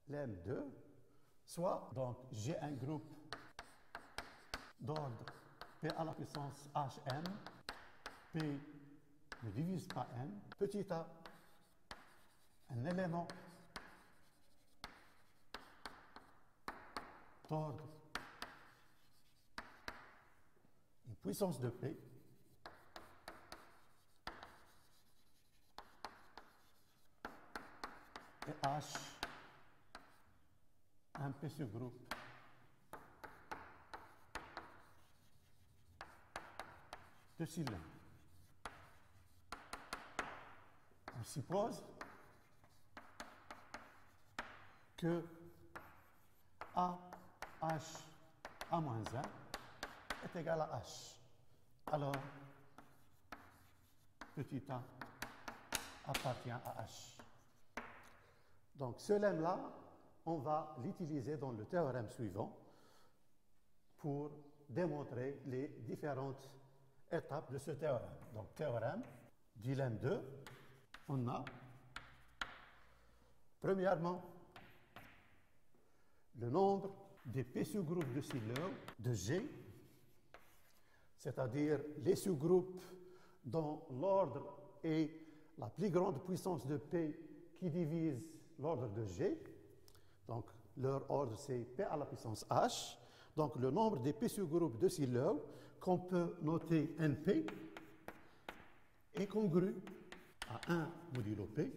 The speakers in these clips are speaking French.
lm2, soit, donc, j'ai un groupe d'ordre p à la puissance hm, p ne divise pas n, petit a, un élément d'ordre, une puissance de p, et h, un p subgroupe de Silem. On suppose que A H A moins 1 est égal à H. Alors, petit a appartient à H. Donc, ce lemme-là, on va l'utiliser dans le théorème suivant pour démontrer les différentes étapes de ce théorème. Donc, théorème du lemme 2, on a, premièrement, le nombre des p sous-groupes de Siller de G, c'est-à-dire les sous-groupes dont l'ordre est la plus grande puissance de P qui divise l'ordre de G. Donc, leur ordre, c'est P à la puissance H. Donc, le nombre des P sous-groupes de Siller, qu'on peut noter NP, est congru à 1 modulo P.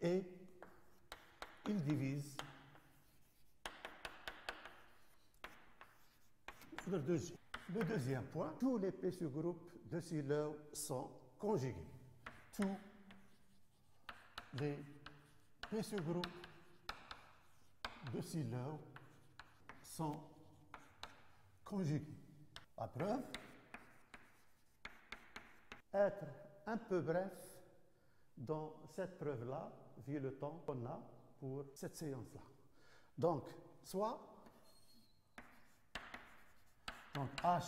Et il divise l'ordre de G. Le deuxième point, tous les P sous-groupes de Siller sont conjugués. Tous les P sous-groupes de Siller sont conjugués. La preuve, être un peu bref dans cette preuve-là, vu le temps qu'on a pour cette séance-là. Donc, soit donc H,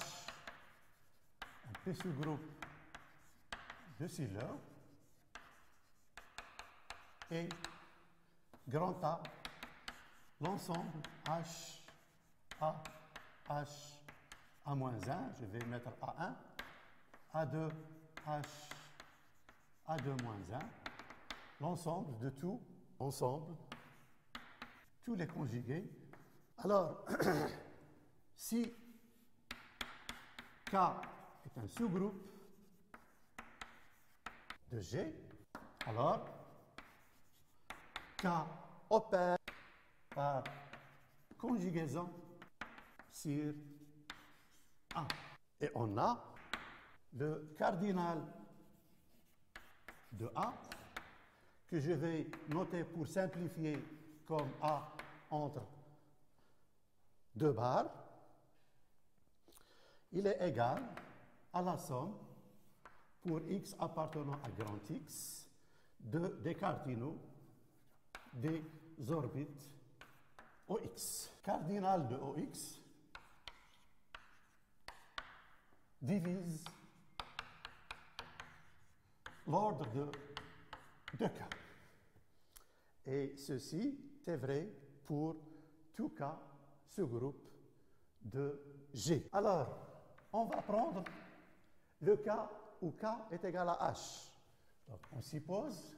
un P sous-groupe de Siller, et grand A, l'ensemble H, A, H, A moins 1, je vais mettre A1, A2, H, A2 moins 1, l'ensemble de tout, ensemble, tous les conjugués. Alors, si K est un sous-groupe de G, alors K opère par conjugaison sur A. Et on a le cardinal de A, que je vais noter pour simplifier comme A entre deux barres. Il est égal à la somme pour x appartenant à grand X des cardinaux des orbites OX. Cardinal de OX divise l'ordre de K. Et ceci, c'est vrai pour tout K sous-groupe de G. Alors, on va prendre le cas où K est égal à H. Donc, on suppose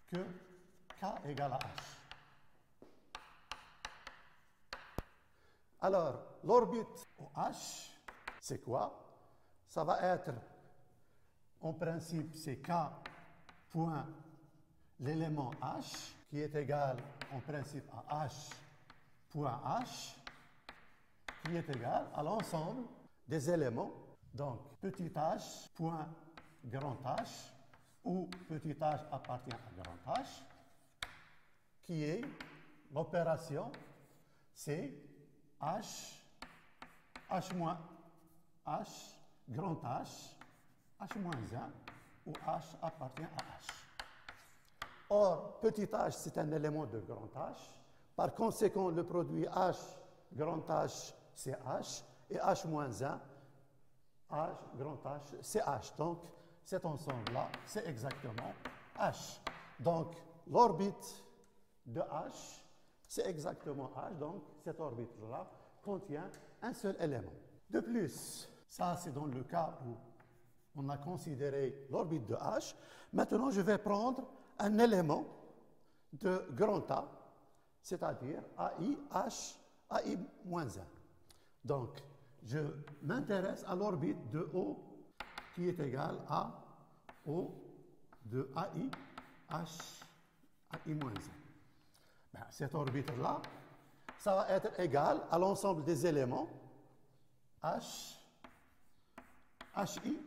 que K égale à H. Alors, l'orbite OH, c'est quoi? Ça va être, en principe, c'est K point l'élément H, qui est égal, en principe, à H point H, qui est égal à l'ensemble des éléments. Donc, petit h point grand H, où petit h appartient à grand H, qui est l'opération, c'est H, H moins H, grand H, H moins 1, où H appartient à H. Or, petit h, c'est un élément de grand H. Par conséquent, le produit H, grand H, c'est H, et H moins 1, H, grand H, c'est H. Donc, cet ensemble-là, c'est exactement H. Donc, l'orbite de H, c'est exactement H. Donc, cette orbite-là contient un seul élément. De plus, ça, c'est dans le cas où on a considéré l'orbite de H. Maintenant, je vais prendre un élément de grand A, c'est-à-dire AI, H, AI-1. Donc, je m'intéresse à l'orbite de O qui est égale à O de AI, H, AI-1. Ben, cette orbite-là, ça va être égal à l'ensemble des éléments H, HI,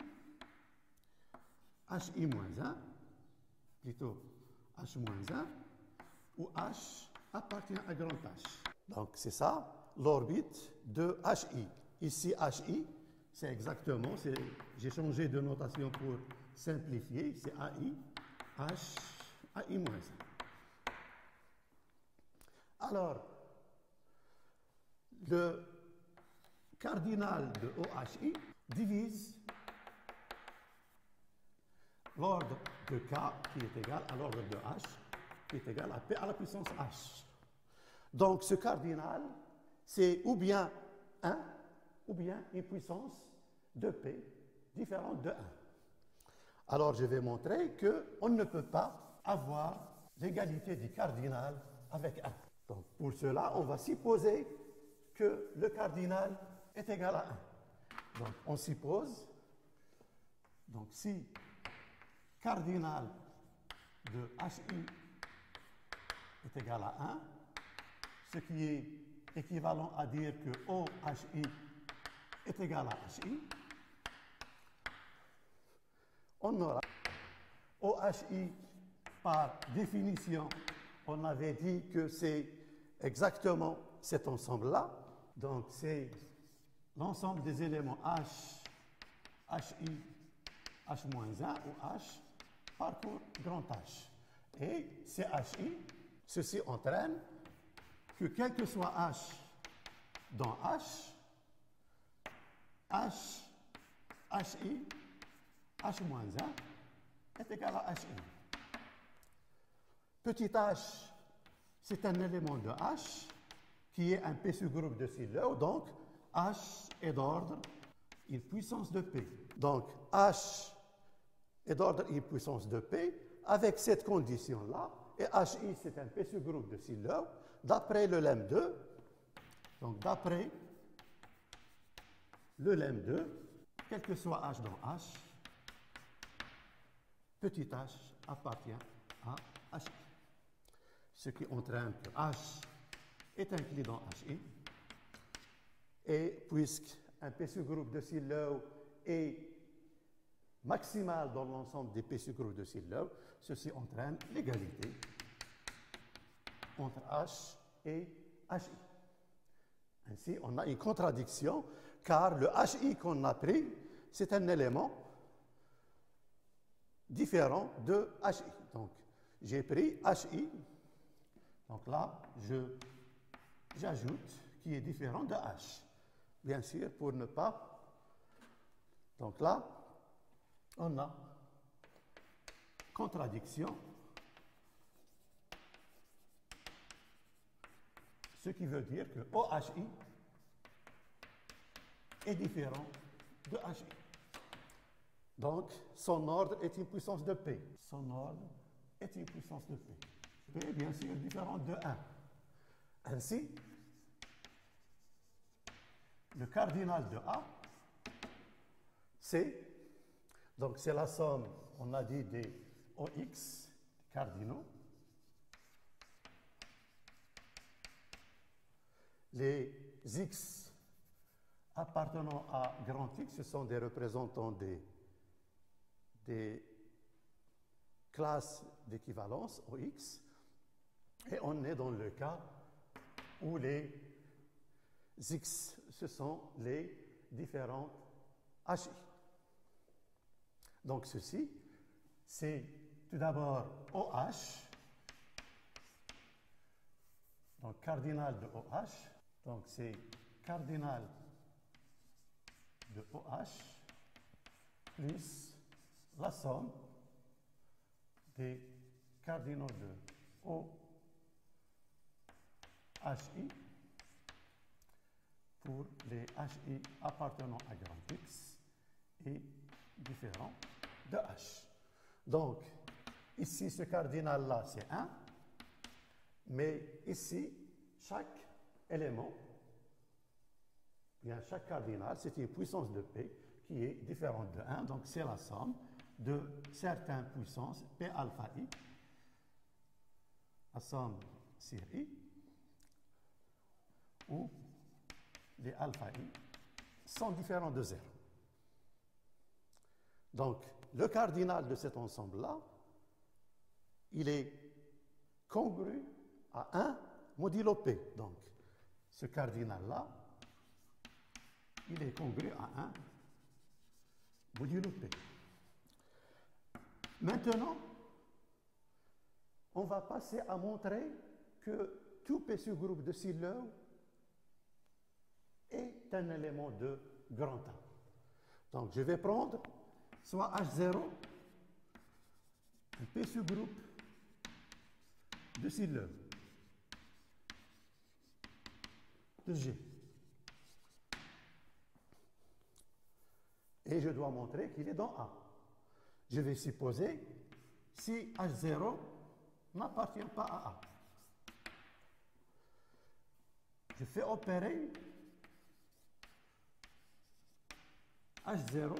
HI-1, plutôt H-1, où H appartient à grand H. Donc, c'est ça, l'orbite de HI. Ici, HI, c'est exactement, j'ai changé de notation pour simplifier, c'est AI, H, AI-1. Alors, le cardinal de OHI divise l'ordre de K qui est égal à l'ordre de H qui est égal à P à la puissance H. Donc, ce cardinal, c'est ou bien 1 ou bien une puissance de P différente de 1. Alors, je vais montrer qu'on ne peut pas avoir l'égalité du cardinal avec 1. Donc, pour cela, on va supposer que le cardinal est égal à 1. Donc, on suppose, donc si cardinal de HI est égal à 1, ce qui est équivalent à dire que OHI est égal à HI, on aura OHI par définition, on avait dit que c'est exactement cet ensemble-là. Donc, c'est l'ensemble des éléments H, HI, H-1 ou H parcourt grand H. Et c'est HI, ceci entraîne que quel que soit H dans H, H, HI, H-1 est égal à HI. Petit h, c'est un élément de H qui est un P sous-groupe de Syllow, donc H est d'ordre une puissance de P. Donc H est d'ordre une puissance de P avec cette condition-là, et HI c'est un P sous-groupe de Syllow, d'après le lemme 2, donc d'après le lemme 2, quel que soit H dans H, petit h appartient à HI. Ce qui entraîne que H est inclus dans HI. Et puisqu'un P sous-groupe de Syllow est maximal dans l'ensemble des P sous-groupes de Syllow, ceci entraîne l'égalité entre H et HI. Ainsi, on a une contradiction, car le HI qu'on a pris, c'est un élément différent de HI. Donc, j'ai pris HI, donc là, j'ajoute qui est différent de H. Bien sûr, pour ne pas... Donc là, on a contradiction, ce qui veut dire que OHI est différent de HI. Donc, son ordre est une puissance de P. Son ordre est une puissance de P. P est bien sûr différent de 1. Ainsi, le cardinal de A, c'est, donc c'est la somme, on a dit, des OX cardinaux. Les X appartenant à grand X, ce sont des représentants des classes d'équivalence OX. Et on est dans le cas où les X, ce sont les différents HI. Donc ceci, c'est tout d'abord OH, donc cardinal de OH, donc c'est cardinal de OH plus la somme des cardinaux de OHI pour les HI appartenant à grand X et différents de H. Donc, ici, ce cardinal-là, c'est 1, mais ici, chaque élément, bien chaque cardinal, c'est une puissance de P qui est différente de 1, donc c'est la somme de certaines puissances P alpha I, la somme sur I, où les alpha I sont différents de 0. Donc, le cardinal de cet ensemble-là, il est congru à 1 modulo P. Donc, ce cardinal-là, il est congru à 1 modulo P. Maintenant, on va passer à montrer que tout P subgroupe de Siller est un élément de grand A. Donc, je vais prendre soit H0, un P subgroupe de Siller, de G. Et je dois montrer qu'il est dans A. Je vais supposer si H0 n'appartient pas à A. Je fais opérer H0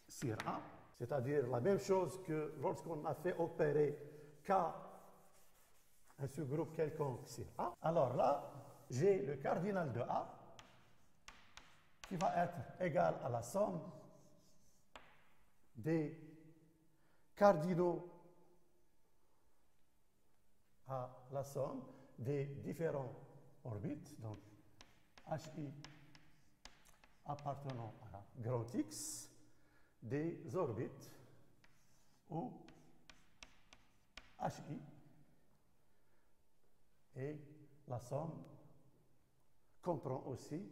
sur A, c'est-à-dire la même chose que lorsqu'on a fait opérer K, un sous-groupe quelconque sur A. Alors là, j'ai le cardinal de A qui va être égal à la somme des cardinaux à la somme des différents orbites, donc HI appartenant à grand X, des orbites où HI et la somme comprend aussi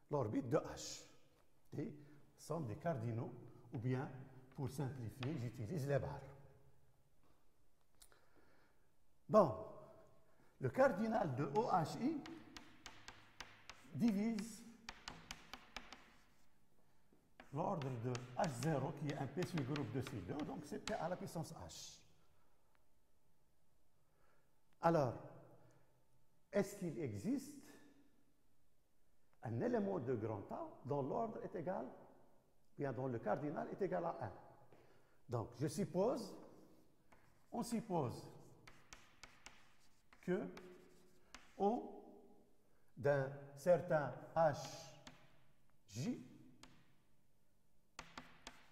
l'orbite de H, des sommes des cardinaux, ou bien, pour simplifier, j'utilise les barres. Bon, le cardinal de OHI divise l'ordre de H0, qui est un P subgroupe de Siller, donc c'est P à la puissance H. Alors, est-ce qu'il existe un élément de grand A dont l'ordre est égal, bien dont le cardinal est égal à 1? Donc, on suppose que O d'un certain HJ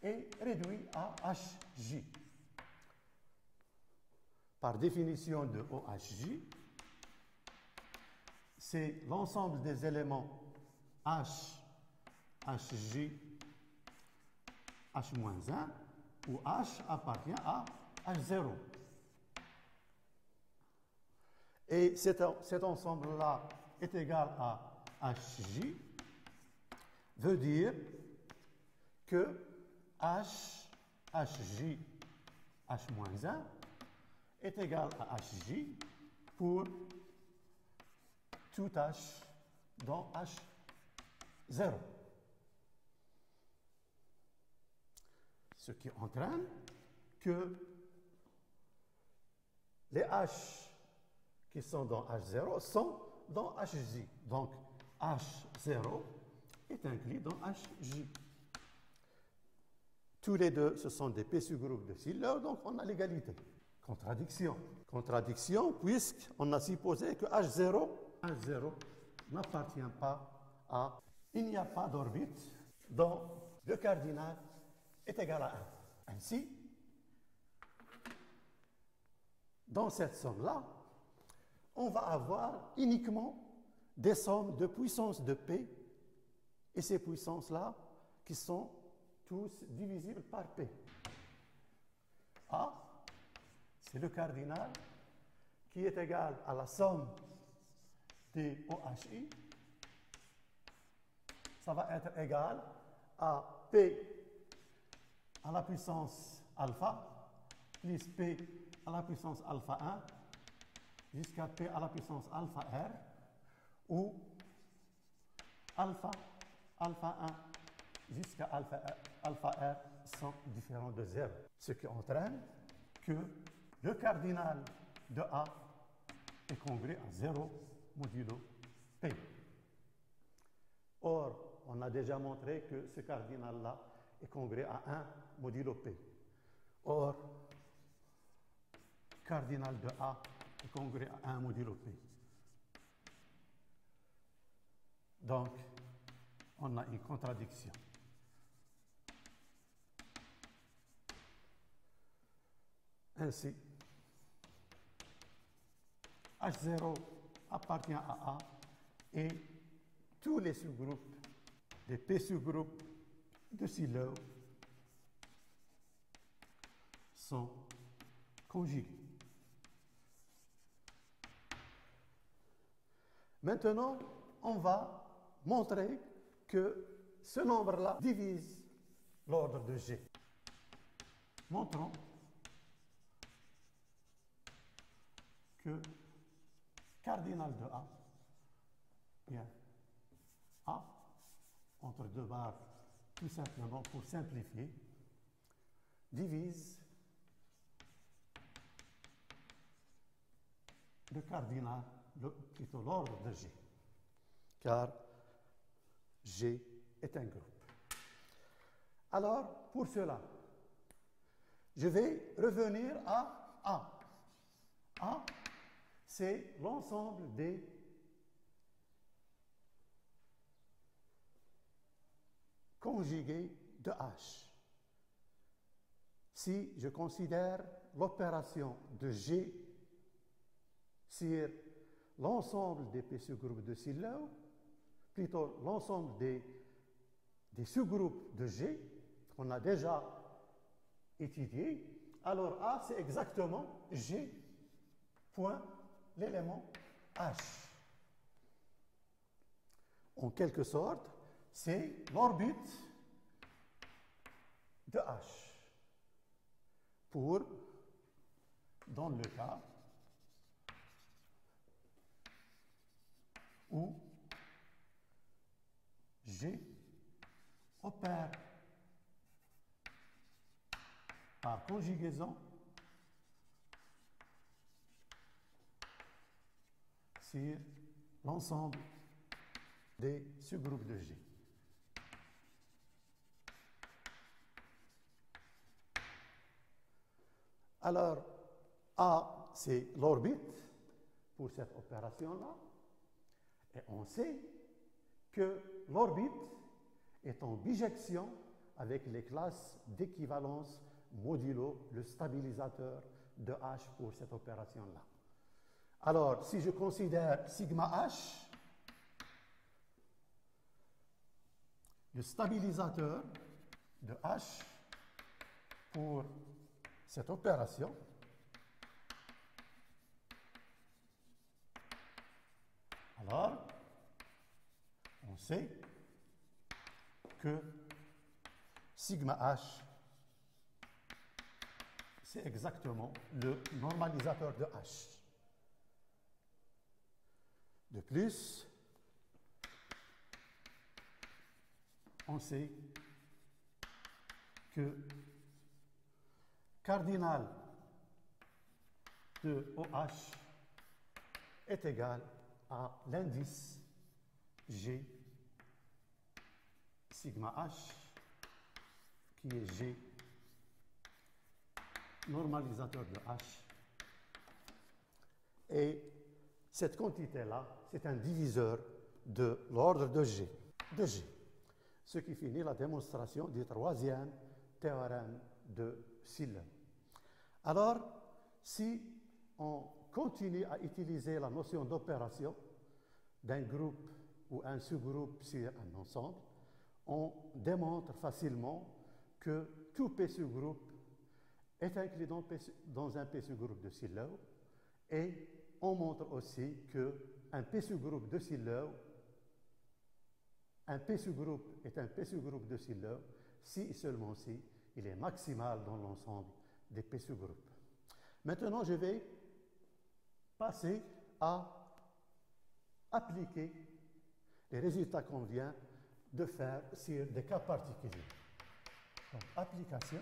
est réduit à HJ. Par définition de OHJ, c'est l'ensemble des éléments H, HJ, H-1, où H appartient à H0. Et cet ensemble-là est égal à HJ, veut dire que H, HJ, H-1 est égal à HJ pour tout H dans H0. Ce qui entraîne que les H qui sont dans H0 sont dans HJ. Donc, H0 est inclus dans HJ. Tous les deux, ce sont des P subgroupes de Siller, donc on a l'égalité. Contradiction. Contradiction, puisqu'on a supposé que H0 n'appartient pas à... Il n'y a pas d'orbite dont le cardinal est égal à 1. Ainsi, dans cette somme-là, on va avoir uniquement des sommes de puissance de P, et ces puissances-là qui sont tous divisibles par P. A, c'est le cardinal qui est égal à la somme des OHI. Ça va être égal à P à la puissance alpha plus P à la puissance alpha 1 jusqu'à P à la puissance alpha R, où alpha 1 jusqu'à alpha R sont différents de 0. Ce qui entraîne que le cardinal de A est congrue à 0 modulo P. Or, on a déjà montré que ce cardinal-là est congrue à 1 modulo P. Or, cardinal de A est congrue à 1 modulo P. Donc, on a une contradiction. Ainsi, H0 appartient à A et tous les sous-groupes des P-sous-groupes de Sylow sont conjugués. Maintenant, on va montrer que ce nombre-là divise l'ordre de G. Montrons que cardinal de A, bien, A, entre deux barres, tout simplement pour simplifier, divise le cardinal, plutôt l'ordre de G, car G est un groupe. Alors, pour cela, je vais revenir à A. A, c'est l'ensemble des conjugués de H. Si je considère l'opération de G sur l'ensemble des P sous-groupes de Sylow, plutôt l'ensemble des sous-groupes de G qu'on a déjà étudiés, alors A, c'est exactement G point l'élément H. En quelque sorte, c'est l'orbite de H. Pour, dans le cas où G opère par conjugaison sur l'ensemble des sous-groupes de G. Alors, A, c'est l'orbite pour cette opération-là, et on sait que l'orbite est en bijection avec les classes d'équivalence modulo le stabilisateur de H pour cette opération-là. Alors, si je considère sigma H, le stabilisateur de H pour cette opération, alors, on sait que sigma H, c'est exactement le normalisateur de H. De plus, on sait que cardinal de OH est égal à l'indice G sigma H, qui est G normalisateur de H. Et cette quantité-là, c'est un diviseur de l'ordre de G. Ce qui finit la démonstration du troisième théorème de Sylow. Alors, si on continue à utiliser la notion d'opération d'un groupe ou un sous-groupe sur un ensemble, on démontre facilement que tout P sous-groupe est inclus dans un P sous-groupe de Sylow, et on montre aussi qu'un P sous-groupe de Sylow, un P sous-groupe est un P sous-groupe de Sylow si et seulement si il est maximal dans l'ensemble des P sous-groupes. Maintenant, je vais passer à appliquer les résultats qu'on vient de faire sur des cas particuliers. Donc, application.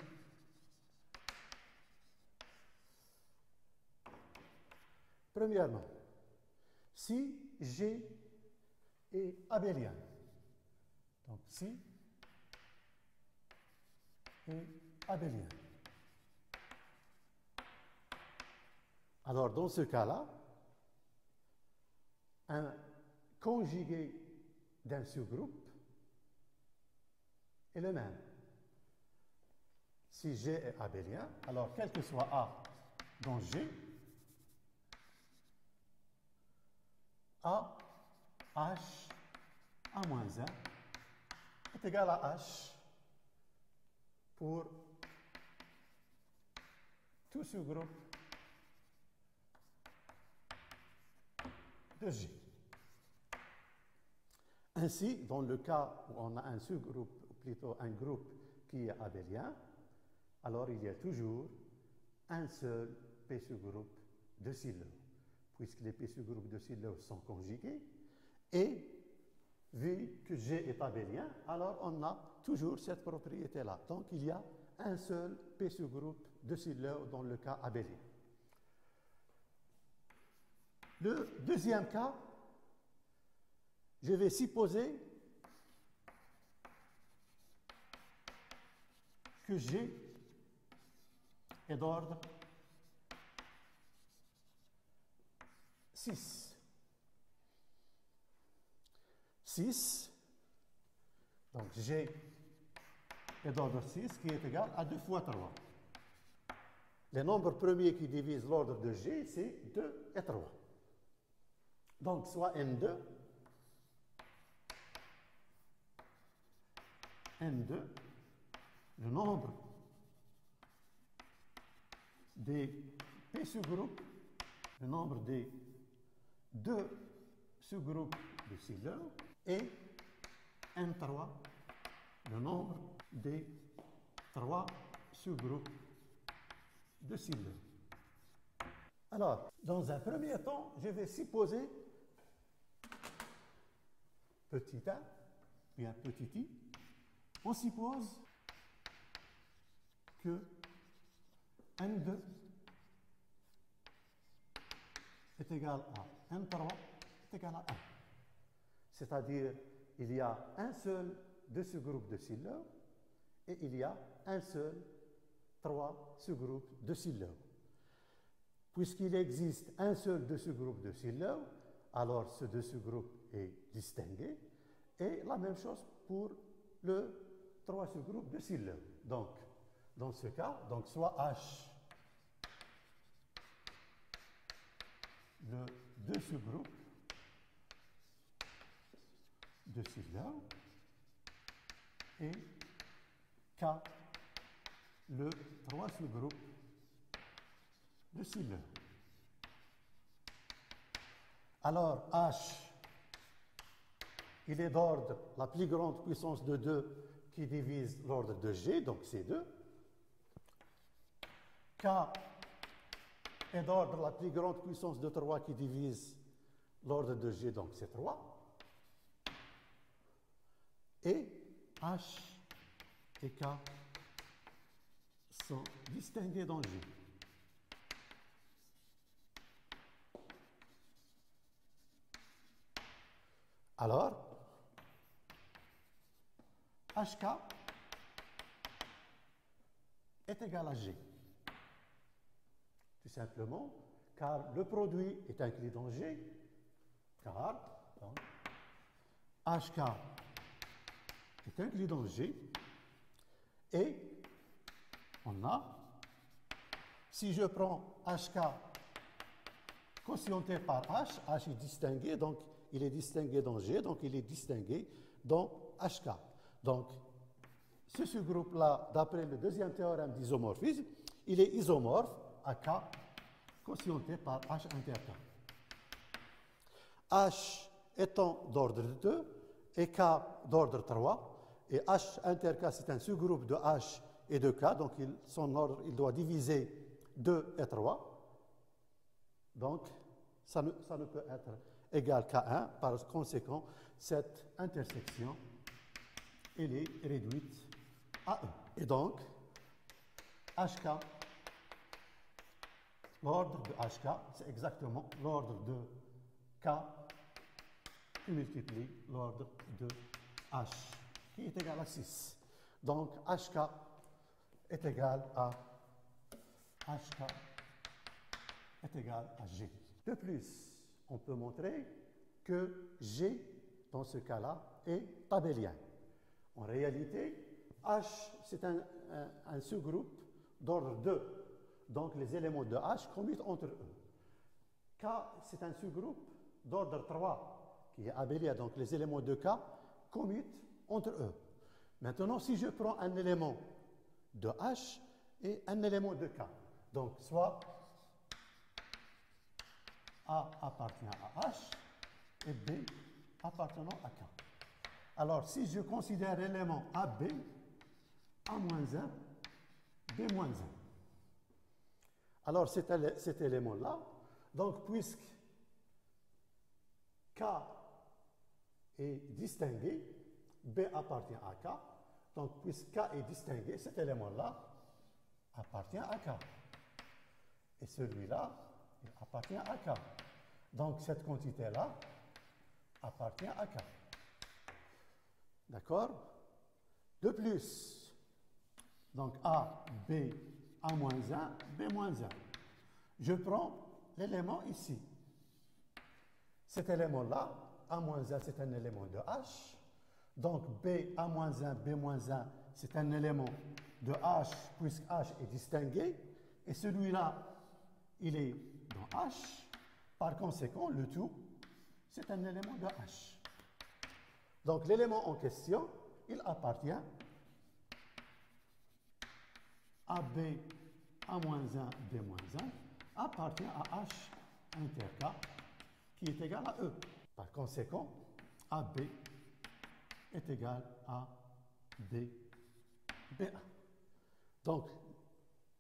Premièrement, si G est abélien, donc si est abélien, alors dans ce cas-là, un conjugué d'un sous-groupe est le même. Si G est abélien, alors quel que soit A dans G, A H A-1 est égal à H pour tout sous-groupe de G. Ainsi, dans le cas où on a un sous-groupe, ou plutôt un groupe qui est abélien, alors il y a toujours un seul P sous-groupe de Sylow, puisque les P sous-groupes de Sylow sont conjugués, et vu que G est abélien, alors on a toujours cette propriété-là. Donc il y a un seul P sous-groupe de Sylow dans le cas abélien. Le deuxième cas, je vais supposer que G est d'ordre 6. 6, donc G est d'ordre 6 qui est égal à 2 fois 3. Les nombres premiers qui divisent l'ordre de G, c'est 2 et 3. Donc, soit N2, le nombre des P sous-groupes, le nombre des deux sous-groupes de Sylow, et N3, le nombre des 3 sous-groupes de Sylow. Alors, dans un premier temps, je vais supposer petit a, bien petit i, on suppose que N2 est égal à N3 est égal à 1. C'est-à-dire, il y a un seul de ce groupe de Sylow et il y a un seul 3 sous-groupes de Sylow. Puisqu'il existe un seul de ce groupe de Sylow, alors ce de ce groupe est distingué. Et la même chose pour le 3 sous-groupe de Sylow. Donc, dans ce cas, donc soit H, le 2 sous-groupe de Sylow, et K, le 3 sous-groupe de Sylow. Alors, H, il est d'ordre la plus grande puissance de 2 qui divise l'ordre de G, donc c'est 2. K est d'ordre la plus grande puissance de 3 qui divise l'ordre de G, donc c'est 3. Et H et K sont distingués dans G. Alors, HK est égal à G. Tout simplement, car le produit est inclus dans G, car donc, HK est inclus dans G, et on a, si je prends HK quotienté par H, H est distingué, donc il est distingué dans G, donc il est distingué dans HK. Donc, ce sous-groupe-là, d'après le deuxième théorème d'isomorphisme, il est isomorphe à K quotienté par H inter K. H étant d'ordre 2 et K d'ordre 3, et H inter K, c'est un sous-groupe de H et de K, donc son ordre, il doit diviser 2 et 3. Donc, ça ne peut être égal qu'à 1. Par conséquent, cette intersection, elle est réduite à 1. Et donc, HK, l'ordre de HK, c'est exactement l'ordre de K qui multiplie l'ordre de H, qui est égal à 6. Donc, HK est égal à G. De plus, on peut montrer que G, dans ce cas-là, est tabellien. En réalité, H, c'est un sous-groupe d'ordre 2. Donc, les éléments de H commutent entre eux. K, c'est un sous-groupe d'ordre 3, qui est abélien. Donc, les éléments de K commutent entre eux. Maintenant, si je prends un élément de H et un élément de K, donc soit A appartient à H et B appartenant à K. Alors, si je considère l'élément AB, A-1, B-1. Alors, cet élément-là, donc, puisque K est distingué, B appartient à K, donc, puisque K est distingué, cet élément-là appartient à K. Et celui-là, il appartient à K. Donc, cette quantité-là appartient à K. D'accord? De plus, donc A, B, A-1, B-1. Je prends l'élément ici. Cet élément-là, A-1, c'est un élément de H. Donc, B, A-1, B-1, c'est un élément de H, puisque H est distingué. Et celui-là, il est dans H. Par conséquent, le tout, c'est un élément de H. Donc, l'élément en question, il appartient à B, A-1, B-1, appartient à H inter K, qui est égal à E. Par conséquent, AB est égal à B, BA. Donc,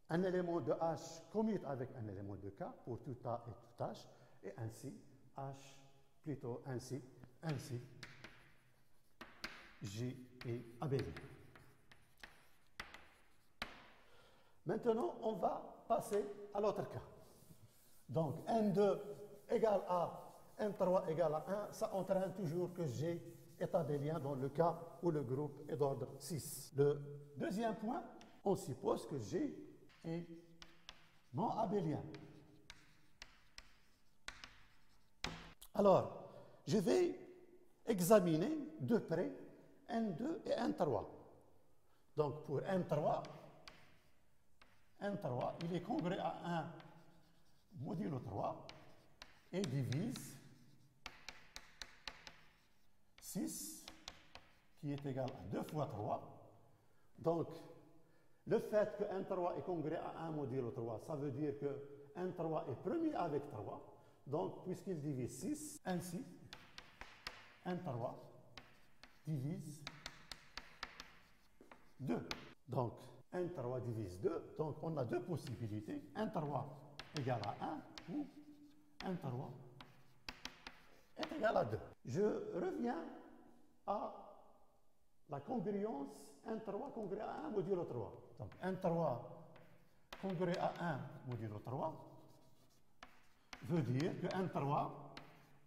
un élément de H commute avec un élément de K pour tout A et tout H, et ainsi, ainsi, G est abélien. Maintenant, on va passer à l'autre cas. Donc, N2 égale à N3 égale à 1, ça entraîne toujours que G est abélien dans le cas où le groupe est d'ordre 6. Le deuxième point, on suppose que G est non abélien. Alors, je vais examiner de près N2 et N3. Donc, pour N3, il est congrès à 1 modulo 3 et divise 6, qui est égal à 2 fois 3. Donc, le fait que N3 est congrès à 1 modulo 3, ça veut dire que N3 est premier avec 3. Donc, puisqu'il divise 6, ainsi, N3 divise 2. Donc, N3 divise 2. Donc, on a deux possibilités. N3 égale à 1 ou N3 est égal à 2. Je reviens à la congruence N3 congrès à 1 modulo 3. Donc, N3 congrès à 1 modulo 3 veut dire que N3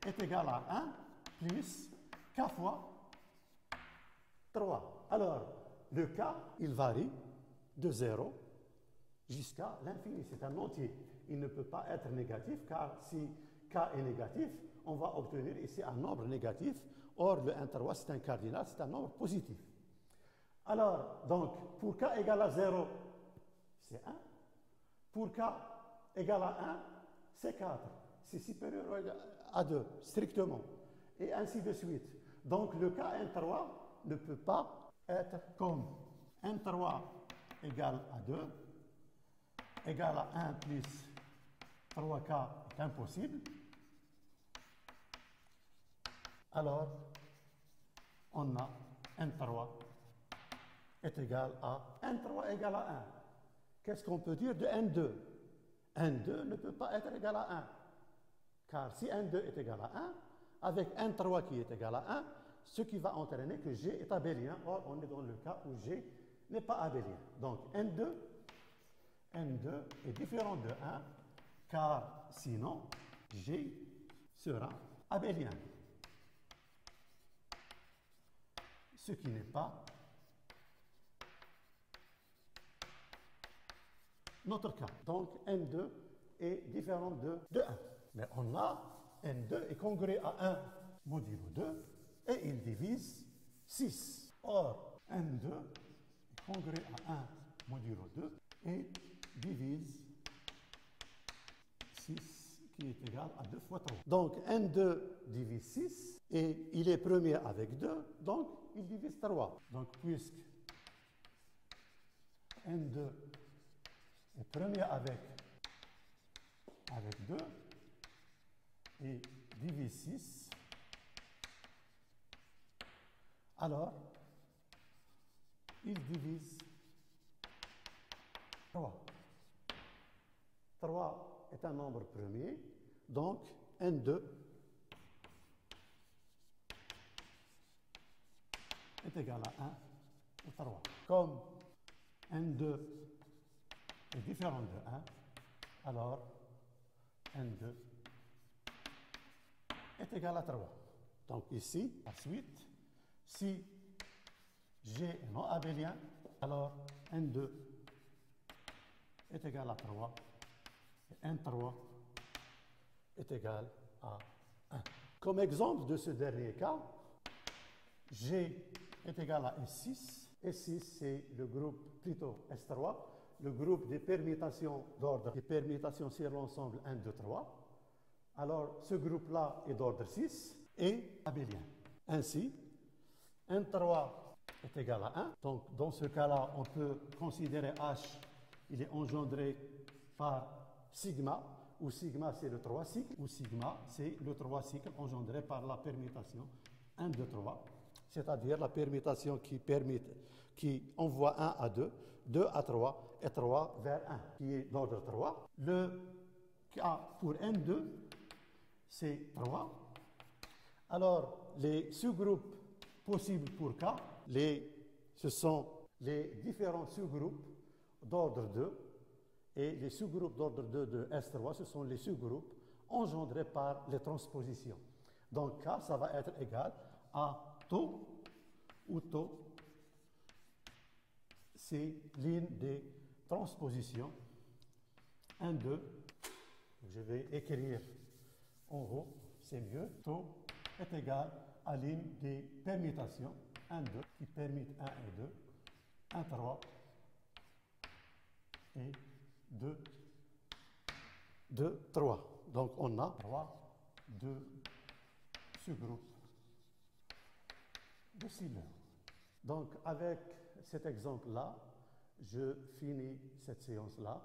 est égal à 1 plus K fois 3. Alors, le K, il varie de 0 jusqu'à l'infini. C'est un entier. Il ne peut pas être négatif, car si K est négatif, on va obtenir ici un nombre négatif. Or, le N3, c'est un cardinal, c'est un nombre positif. Alors, donc, pour K égale à 0, c'est 1. Pour K égale à 1, c'est 4. C'est supérieur à 2, strictement. Et ainsi de suite. Donc, le K N3 ne peut pas être comme N3 égale à 2, égale à 1 plus 3K est impossible. Alors, on a N3 est égal à N3 égale à 1. Qu'est-ce qu'on peut dire de N2? N2 ne peut pas être égal à 1. Car si N2 est égal à 1, avec N3 qui est égal à 1, ce qui va entraîner que G est abélien. Or, on est dans le cas où G n'est pas abélien. Donc, N2 est différent de 1, car sinon, G sera abélien. Ce qui n'est pas notre cas. Donc, N2 est différent de 1. Mais on a N2 est congrès à 1 modulo 2 et il divise 6. Or, N2 est congrès à 1 modulo 2 et divise 6 qui est égal à 2 fois 3. Donc, N2 divise 6 et il est premier avec 2, donc il divise 3. Donc, puisque N2 est premier avec 2 et divise 6, alors il divise 3. 3 est un nombre premier, donc N2 est égal à 1 ou 3. Comme N2 est différent de 1, alors N2 est égal à 3. Donc ici, ensuite, si G est non abélien, alors N2 est égal à 3 et N3 est égal à 1. Comme exemple de ce dernier cas, G est égal à S6. S6, c'est le groupe, plutôt S3, le groupe des permutations d'ordre, des permutations sur l'ensemble 1, 2, 3. Alors, ce groupe-là est d'ordre 6 et abélien. Ainsi, N3 est égal à 1. Donc, dans ce cas-là, on peut considérer H, il est engendré par sigma, où sigma c'est le 3 cycle, ou sigma c'est le 3 cycle engendré par la permutation 1, 2, 3, c'est-à-dire la permutation qui envoie 1 à 2, 2 à 3 et 3 vers 1, qui est d'ordre 3. Le cas pour N2, c'est 3. Alors, les sous-groupes possibles pour K, ce sont les différents sous-groupes d'ordre 2, et les sous-groupes d'ordre 2 de S3, ce sont les sous-groupes engendrés par les transpositions. Donc, K, ça va être égal à taux, où taux, c'est l'une des transpositions 1, 2. Je vais écrire en haut, c'est mieux. Taux est égal à l'une des permutations 1, 2, qui permute 1 et 2, 1, 3 et 2, 2, 3. Donc on a 3, 2 sous-groupes de Sealer. Donc avec cet exemple-là, je finis cette séance-là.